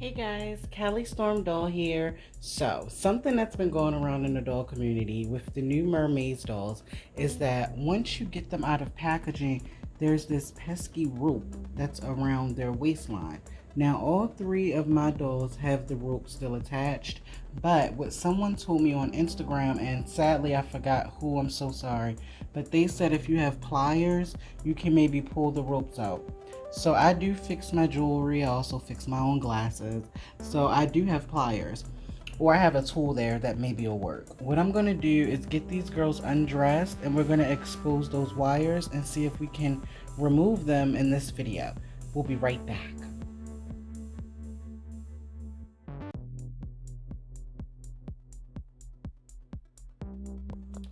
Hey guys, Callie Storm Doll here. So, something that's been going around in the doll community with the new Mermaze dolls is that once you get them out of packaging, there's this pesky rope that's around their waistline. Now, all three of my dolls have the rope still attached, but what someone told me on Instagram, and sadly I forgot who, I'm so sorry, but they said if you have pliers, you can maybe pull the ropes out. So I do fix my jewelry. I also fix my own glasses. So I do have pliers. Or I have a tool there that maybe will work. What I'm going to do is get these girls undressed and we're going to expose those wires and see if we can remove them in this video. We'll be right back.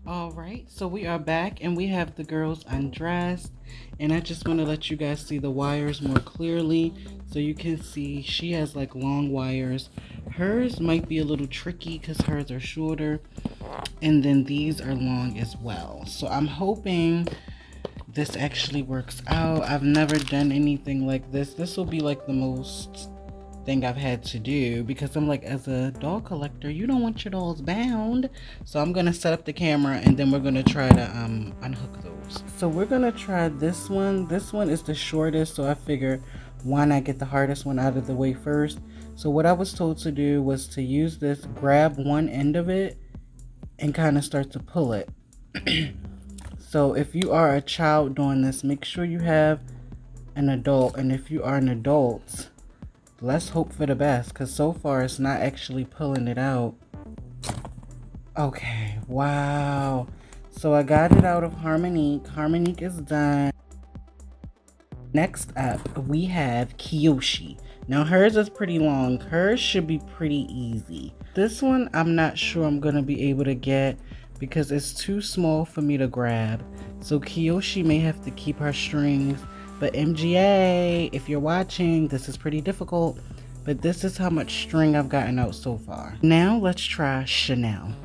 All right, so we are back and we have the girls undressed, and I just want to let you guys see the wires more clearly. So you can see she has like long wires. Hers might be a little tricky because hers are shorter, and then these are long as well. So I'm hoping this actually works out. I've never done anything like this. This will be like the most thing I've had to do because I'm like, as a doll collector, you don't want your dolls bound. So I'm gonna set up the camera and then we're gonna try to unhook those. So we're gonna try this one. This one is the shortest, so I figure why not get the hardest one out of the way first. So what I was told to do was to use this, grab one end of it and kind of start to pull it. So if you are a child doing this, make sure you have an adult, and if you are an adult, let's hope for the best, because so far it's not actually pulling it out. Okay, wow. So I got it out of Harmonique. Harmonique is done. Next up, we have Kiyoshi. Now hers is pretty long. Hers should be pretty easy. This one, I'm not sure I'm going to be able to get because it's too small for me to grab. So Kiyoshi may have to keep her strings. But MGA, if you're watching, this is pretty difficult. But this is how much string I've gotten out so far. Now let's try Chanel.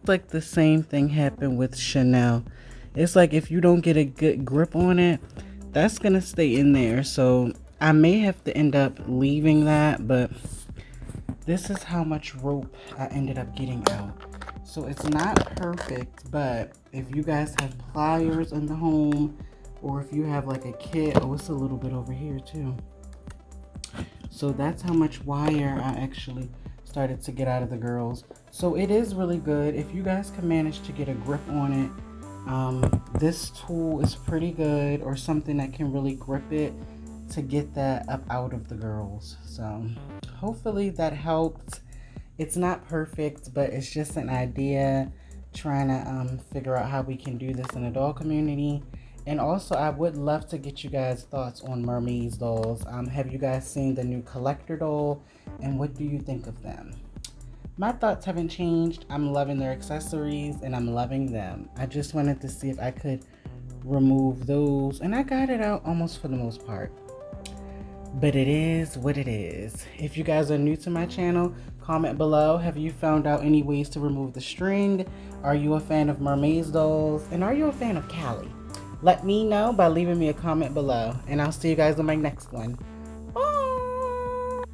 Like the same thing happened with Chanel. It's like if you don't get a good grip on it, that's gonna stay in there. So I may have to end up leaving that, but this is how much rope I ended up getting out. So it's not perfect, but if you guys have pliers in the home, or if you have like a kit, oh, it's a little bit over here too. So that's how much wire I actually started to get out of the girls. So it is really good. If you guys can manage to get a grip on it, this tool is pretty good, or something that can really grip it to get that up out of the girls. So hopefully that helped. It's not perfect, but it's just an idea, trying to figure out how we can do this in the doll community. And also, I would love to get you guys' thoughts on Mermaze dolls. Have you guys seen the new collector doll, and what do you think of them? My thoughts haven't changed. I'm loving their accessories, and I'm loving them. I just wanted to see if I could remove those, and I got it out almost for the most part. But it is what it is. If you guys are new to my channel, comment below. Have you found out any ways to remove the string? Are you a fan of Mermaze dolls? And are you a fan of Callie? Let me know by leaving me a comment below. And I'll see you guys on my next one. Bye!